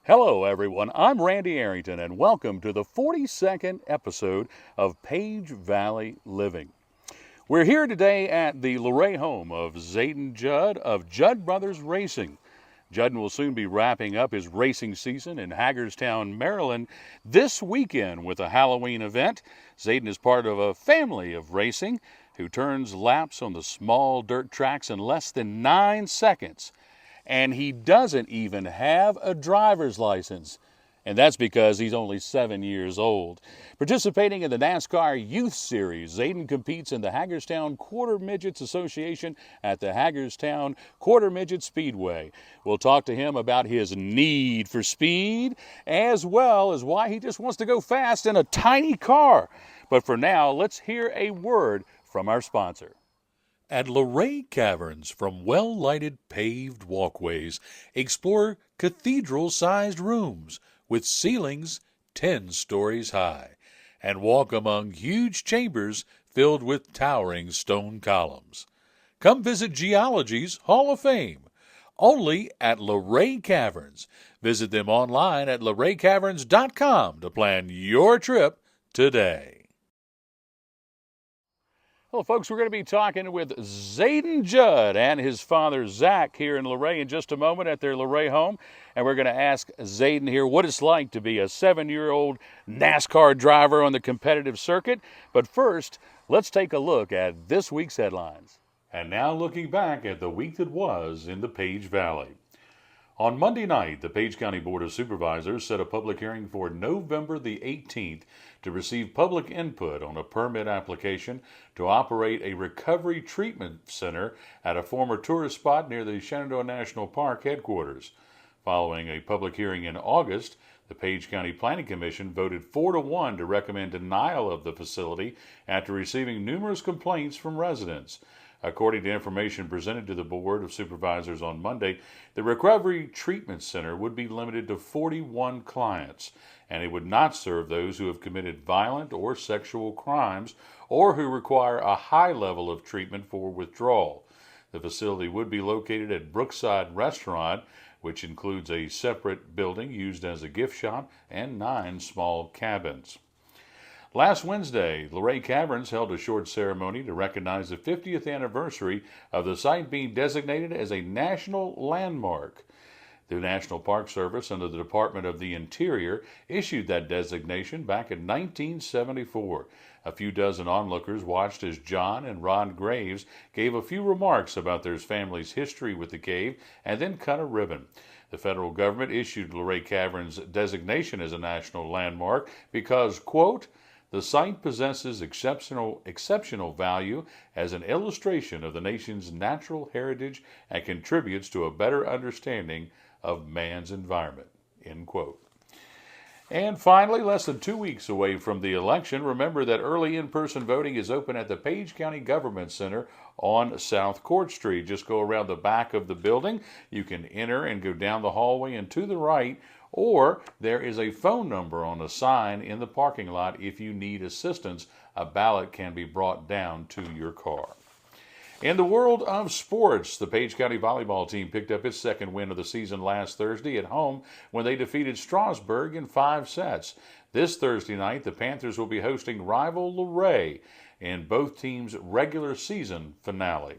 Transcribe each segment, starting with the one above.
Hello, everyone. I'm Randy Arrington, and welcome to the 42nd episode of Page Valley Living. We're here today at the Luray home of Zayden Judd of Judd Brothers Racing. Judd will soon be wrapping up his racing season in Hagerstown, Maryland this weekend with a Halloween event. Zayden is part of a family of racing who turns laps on the small dirt tracks in less than 9 seconds. And he doesn't even have a driver's license. And that's because he's only 7 years old. Participating in the NASCAR Youth Series, Zayden competes in the Hagerstown Quarter Midgets Association at the Hagerstown Quarter Midget Speedway. We'll talk to him about his need for speed, as well as why he just wants to go fast in a tiny car. But for now, let's hear a word from our sponsor. At Luray Caverns, from well-lighted paved walkways, explore cathedral-sized rooms with ceilings 10 stories high, and walk among huge chambers filled with towering stone columns. Come visit Geology's Hall of Fame, only at Luray Caverns. Visit them online at luraycaverns.com to plan your trip today. Well, folks, we're going to be talking with Zayden Judd and his father, Zach, here in Luray in just a moment at their Luray home. And we're going to ask Zayden here what it's like to be a 7-year-old NASCAR driver on the competitive circuit. But first, let's take a look at this week's headlines. And now looking back at the week that was in the Page Valley. On Monday night, the Page County Board of Supervisors set a public hearing for November the 18th to receive public input on a permit application to operate a recovery treatment center at a former tourist spot near the Shenandoah National Park headquarters. Following a public hearing in August, the Page County Planning Commission voted 4-1 to recommend denial of the facility after receiving numerous complaints from residents. According to information presented to the Board of Supervisors on Monday, the Recovery Treatment Center would be limited to 41 clients, and it would not serve those who have committed violent or sexual crimes or who require a high level of treatment for withdrawal. The facility would be located at Brookside Restaurant, which includes a separate building used as a gift shop and 9 small cabins. Last Wednesday, Luray Caverns held a short ceremony to recognize the 50th anniversary of the site being designated as a national landmark. The National Park Service under the Department of the Interior issued that designation back in 1974. A few dozen onlookers watched as John and Ron Graves gave a few remarks about their family's history with the cave and then cut a ribbon. The federal government issued Luray Caverns designation as a national landmark because, quote, the site possesses exceptional value as an illustration of the nation's natural heritage and contributes to a better understanding of man's environment, end quote. And finally, less than 2 weeks away from the election, remember that early in-person voting is open at the Page County Government Center on South Court Street. Just go around the back of the building. You can enter and go down the hallway and to the right, or there is a phone number on a sign in the parking lot. If you need assistance, a ballot can be brought down to your car. In the world of sports, the Page County volleyball team picked up its second win of the season last Thursday at home when they defeated Strasburg in 5 sets. This Thursday night, the Panthers will be hosting rival Luray in both teams' regular season finale.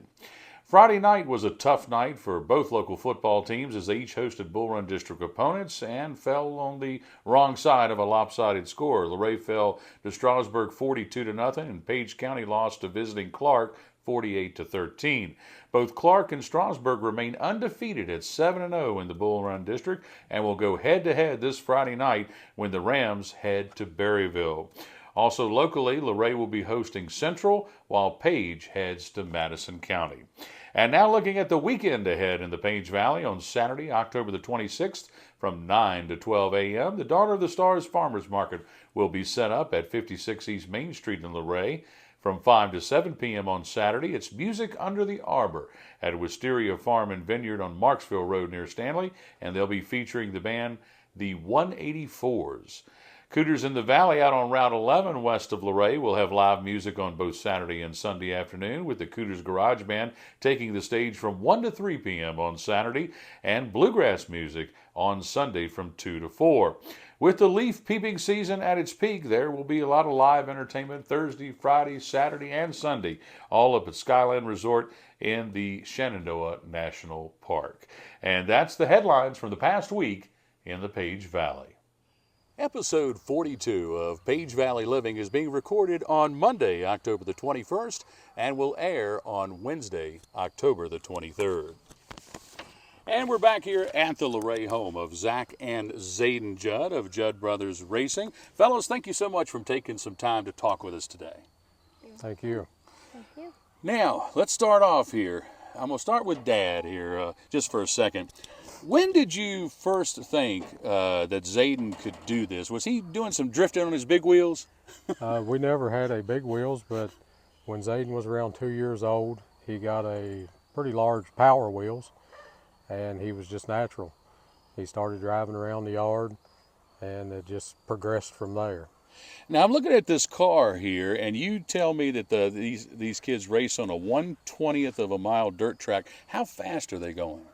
Friday night was a tough night for both local football teams as they each hosted Bull Run District opponents and fell on the wrong side of a lopsided score. Luray fell to Strasburg 42-0, and Page County lost to visiting Clark 48-13. Both Clark and Strasburg remain undefeated at 7-0 in the Bull Run District and will go head-to-head this Friday night when the Rams head to Berryville. Also locally, Luray will be hosting Central, while Page heads to Madison County. And now looking at the weekend ahead in the Page Valley on Saturday, October the 26th, from 9 to 12 a.m., the Daughter of the Stars Farmers Market will be set up at 56 East Main Street in Luray. From 5 to 7 p.m. on Saturday, it's Music Under the Arbor at Wisteria Farm and Vineyard on Marksville Road near Stanley, and they'll be featuring the band The 184s. Cooters in the Valley out on Route 11 west of Luray will have live music on both Saturday and Sunday afternoon, with the Cooters Garage Band taking the stage from 1 to 3 p.m. on Saturday, and bluegrass music on Sunday from 2 to 4. With the leaf peeping season at its peak, there will be a lot of live entertainment Thursday, Friday, Saturday, and Sunday, all up at Skyland Resort in the Shenandoah National Park. And that's the headlines from the past week in the Page Valley. Episode 42 of Page Valley Living is being recorded on Monday, October the 21st, and will air on Wednesday, October the 23rd. And we're back here at the Luray home of Zach and Zayden Judd of Judd Brothers Racing. Fellows, thank you so much for taking some time to talk with us today. Thank you. Thank you. Now, let's start off here. I'm going to start with Dad here just for a second. When did you first think that Zayden could do this? Was he doing some drifting on his big wheels? We never had a big wheels, but when Zayden was around 2 years old, he got a pretty large power wheels, and he was just natural. He started driving around the yard, and it just progressed from there. Now, I'm looking at this car here, and you tell me that these kids race on a 1/20th of a mile dirt track. How fast are they going?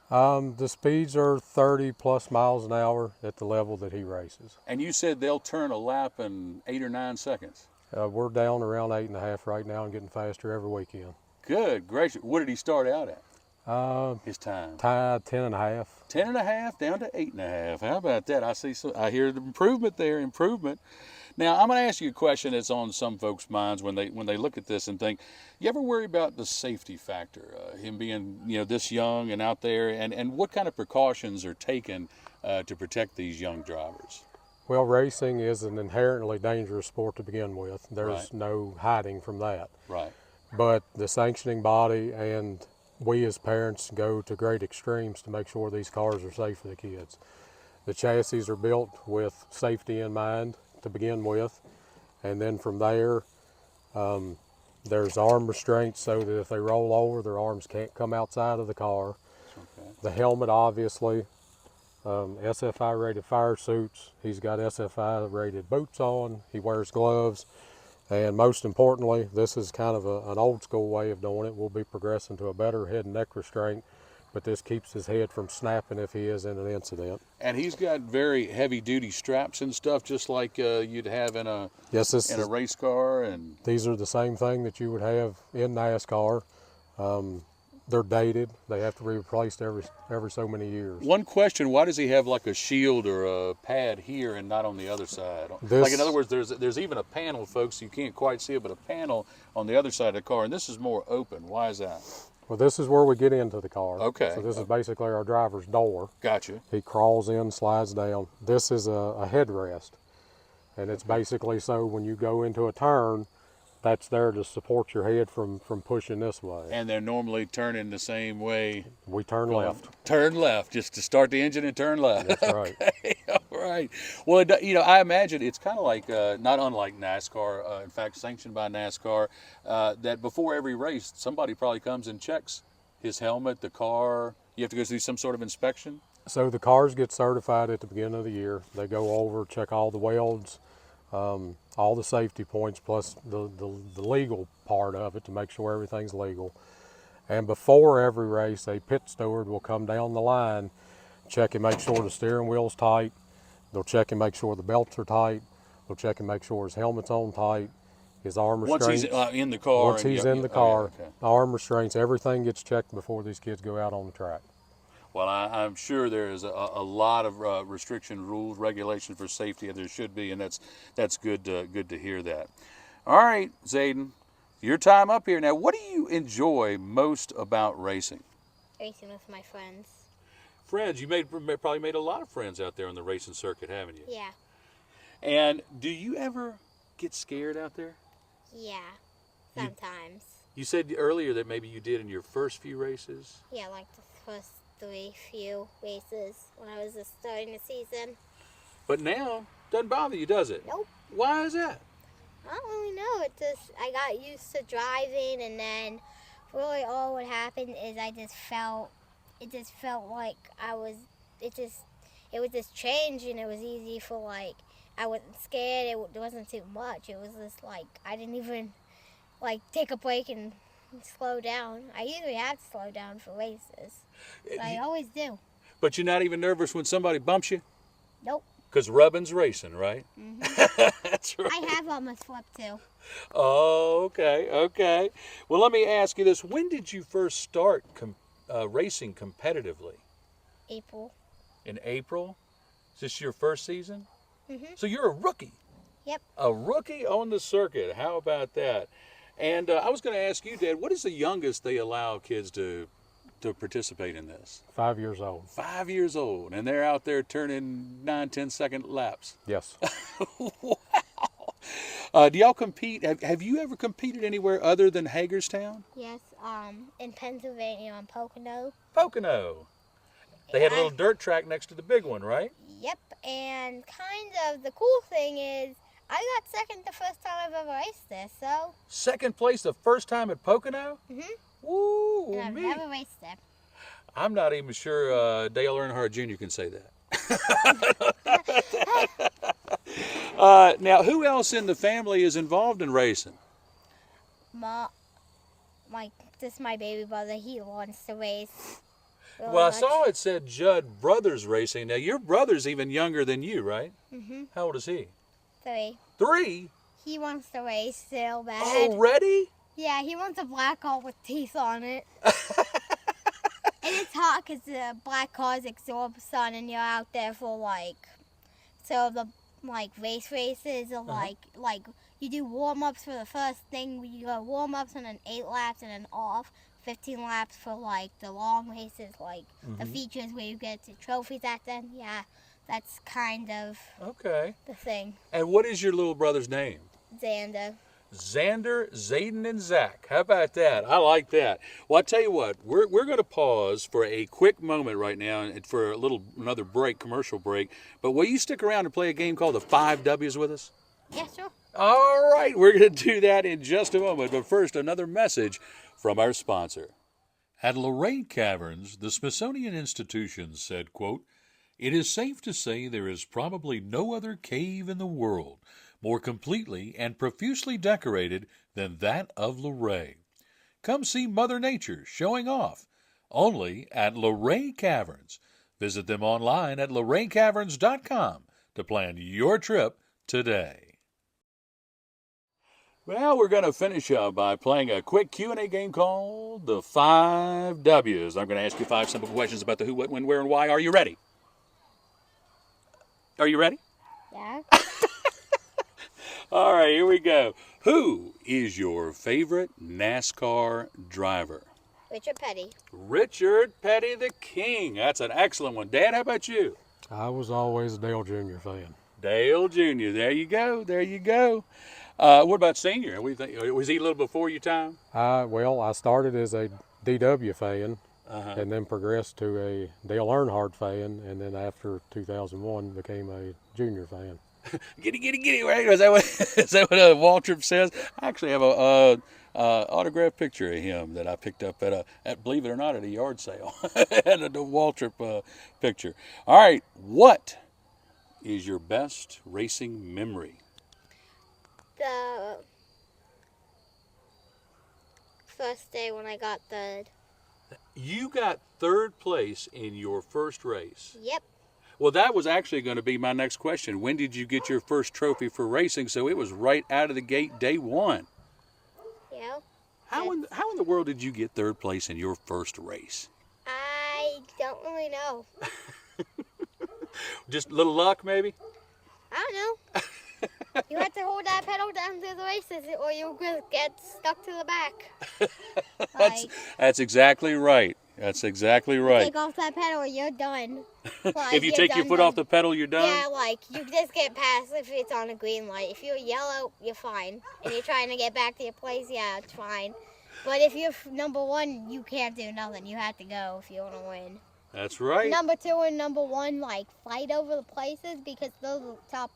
The speeds are 30 plus miles an hour at the level that he races. And you said they'll turn a lap in 8 or 9 seconds. We're down around 8.5 right now and getting faster every weekend. Good gracious. What did he start out at? His time? 10.5. 10.5 down to 8.5. How about that? I hear the improvement there, improvement. Now, I'm going to ask you a question that's on some folks' minds when they look at this and think, you ever worry about the safety factor, him being this young and out there, and what kind of precautions are taken to protect these young drivers? Well, racing is an inherently dangerous sport to begin with. There's Right. no hiding from that. Right. But the sanctioning body and we as parents go to great extremes to make sure these cars are safe for the kids. The chassis are built with safety in mind to begin with, and then from there there's arm restraints so that if they roll over, their arms can't come outside of the car. Okay. The helmet, obviously, SFI rated fire suits, he's got SFI rated boots on, he wears gloves, and most importantly, this is kind of an old school way of doing it. We'll be progressing to a better head and neck restraint, but this keeps his head from snapping if he is in an incident. And he's got very heavy duty straps and stuff, just like you'd have in a race car. And these are the same thing that you would have in NASCAR. They're dated. They have to be replaced every so many years. One question: why does he have like a shield or a pad here and not on the other side? Like, in other words, there's even a panel, folks. You can't quite see it, but a panel on the other side of the car, and this is more open. Why is that? Well, this is where we get into the car. Okay. So this is basically our driver's door. Gotcha. He crawls in, slides down. This is a headrest, and it's basically so when you go into a turn, that's there to support your head from pushing this way. And they're normally turning the same way. We turn left. Turn left, just to start the engine and turn left. That's right. Okay, all right. Well, I imagine it's kind of like, not unlike NASCAR, in fact, sanctioned by NASCAR, that before every race, somebody probably comes and checks his helmet, the car. You have to go through some sort of inspection? So the cars get certified at the beginning of the year. They go over, check all the welds, all the safety points, plus the legal part of it to make sure everything's legal. And before every race, a pit steward will come down the line, check and make sure the steering wheel's tight. They'll check and make sure the belts are tight. They'll check and make sure his helmet's on tight, his arm restraints. Once he's in the car. Once he's in the car, okay. arm restraints, everything gets checked before these kids go out on the track. Well, I'm sure there is a lot of restriction rules, regulation for safety, and there should be, and that's good to hear that. All right, Zayden, your time up here now. What do you enjoy most about racing? Racing with my friends. Friends, you probably made a lot of friends out there on the racing circuit, haven't you? Yeah. And do you ever get scared out there? Yeah. Sometimes. You said earlier that maybe you did in your first few races. Yeah, like the first few races when I was just starting the season. But now, doesn't bother you, does it? Nope. Why is that? I don't really know. I got used to driving, and then really all what happened is it just felt like it was just change, and it was easy for like I wasn't scared. It wasn't too much. It was just like I didn't even like take a break and slow down. I usually have to slow down for races, but I always do. But you're not even nervous when somebody bumps you? Nope. Because rubbing's racing, right? Mm-hmm. That's right. I have almost flipped too. Oh, okay. Well, let me ask you this. When did you first start racing competitively? April. In April? Is this your first season? Mm-hmm. So you're a rookie. Yep. A rookie on the circuit. How about that? And I was going to ask you, Dad, what is the youngest they allow kids to participate in this? 5 years old. 5 years old, and they're out there turning 9-10-second laps. Yes. Wow. Do y'all compete? Have you ever competed anywhere other than Hagerstown? Yes. In Pennsylvania on Pocono. Pocono. They had a little dirt track next to the big one, right? Yep. And kind of the cool thing is I got second the first time I've ever raced this. So. Second place the first time at Pocono? Mhm. Woo! And I've never raced there. I'm not even sure Dale Earnhardt Jr. can say that. Now, who else in the family is involved in racing? This is my baby brother. He wants to race. Really Well, I much. saw it said Judd Brothers Racing. Now, your brother's even younger than you, right? Mhm. How old is he? 3. 3? He wants to race so bad. Already? Yeah, he wants a black car with teeth on it. And it's hot because the black cars absorb sun, and you're out there for so the races are like you do warm ups for the first thing. You go warm ups and then 8 laps and then off. 15 laps for the long races, the features where you get the trophies at them. Yeah, that's kind of Okay. the thing. And what is your little brother's name? Xander. Xander, Zayden, and Zach. How about that? I like that. Well, I tell you what, we're going to pause for a quick moment right now and for another break, commercial break. But will you stick around and play a game called the 5 W's with us? Yeah, sure. All right, we're going to do that in just a moment. But first, another message from our sponsor. At Luray Caverns, the Smithsonian Institution said, quote, "It is safe to say there is probably no other cave in the world more completely and profusely decorated than that of Luray. Come see Mother Nature showing off, only at Luray Caverns. Visit them online at luraycaverns.com to plan your trip today." Well, we're going to finish up by playing a quick Q&A game called the 5 W's. I'm going to ask you 5 simple questions about the who, what, when, where, and why. Are you ready? Are you ready? Yeah. All right, here we go. Who is your favorite NASCAR driver? Richard Petty. Richard Petty the King. That's an excellent one. Dad, how about you? I was always a Dale Jr. fan. Dale Jr. There you go. There you go. What about Senior? Was he a little before your time? I started as a DW fan and then progressed to a Dale Earnhardt fan, and then after 2001 became a Junior fan. Giddy, right? Is that what Waltrip says? I actually have a autographed picture of him that I picked up at believe it or not, at a yard sale. And the Waltrip picture. All right, what is your best racing memory? The first day when I got third. You got 3rd place in your first race. Yep. Well, that was actually going to be my next question. When did you get your first trophy for racing? So it was right out of the gate, day 1. Yeah. How in the world did you get 3rd place in your first race? I don't really know. Just a little luck, maybe? I don't know. You have to hold that pedal down through the races or you'll get stuck to the back. That's exactly right. That's exactly right. Take off that pedal or you're done. If you take your foot off the pedal, you're done? Yeah, you just get past if it's on a green light. If you're yellow, you're fine. And you're trying to get back to your place, yeah, it's fine. But if you're number 1, you can't do nothing. You have to go if you want to win. That's right. Number 2 and number 1, fight over the places because those are the top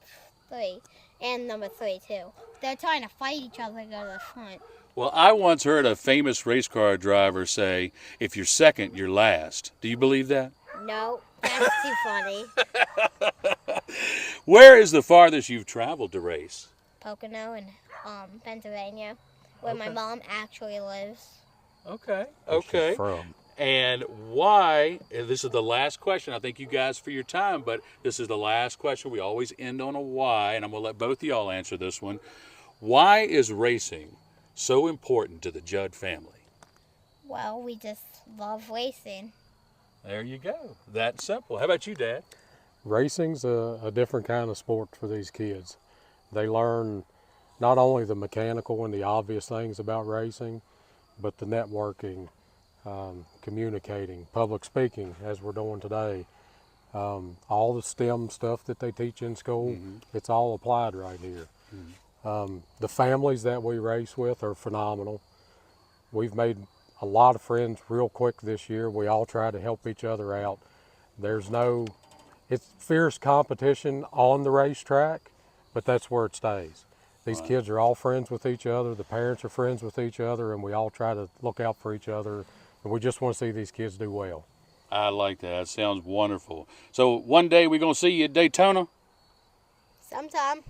3. And number 3, too. They're trying to fight each other to go to the front. Well, I once heard a famous race car driver say, if you're second, you're last. Do you believe that? No, that's too funny. Where is the farthest you've traveled to race? Pocono in Pennsylvania, where my Okay. mom actually lives. Okay. Where she's Okay. from. And why, and this is the last question, I thank you guys for your time, but this is the last question. We always end on a why, and I'm going to let both of y'all answer this one. Why is racing so important to the Judd family? Well, we just love racing. There you go. That simple. How about you, Dad? Racing's a different kind of sport for these kids. They learn not only the mechanical and the obvious things about racing, but the networking, communicating, public speaking, as we're doing today. All the STEM stuff that they teach in school, it's all applied right here. The families that we race with are phenomenal. We've made a lot of friends real quick this year. We all try to help each other out. It's fierce competition on the racetrack, but that's where it stays. These Right. kids are all friends with each other. The parents are friends with each other, and we all try to look out for each other. And we just want to see these kids do well. I like that. That sounds wonderful. So one day we're going to see you at Daytona? Sometime.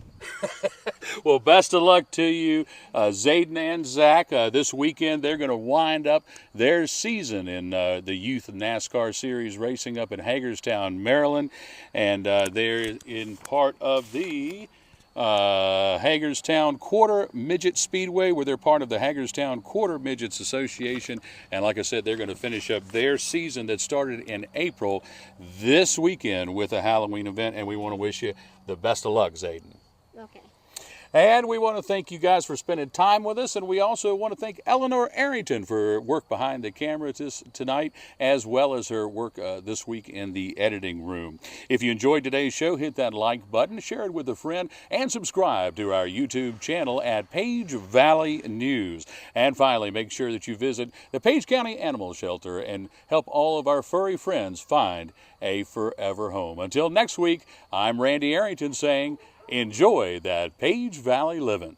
Well, best of luck to you, Zayden and Zach. This weekend, they're going to wind up their season in the Youth NASCAR Series racing up in Hagerstown, Maryland. And they're in part of the Hagerstown Quarter Midget Speedway, where they're part of the Hagerstown Quarter Midgets Association. And like I said, they're going to finish up their season that started in April this weekend with a Halloween event. And we want to wish you the best of luck, Zayden. Okay. And we want to thank you guys for spending time with us. And we also want to thank Eleanor Arrington for work behind the camera tonight, as well as her work this week in the editing room. If you enjoyed today's show, hit that like button, share it with a friend, and subscribe to our YouTube channel at Page Valley News. And finally, make sure that you visit the Page County Animal Shelter and help all of our furry friends find a forever home. Until next week, I'm Randy Arrington saying, enjoy that Page Valley living.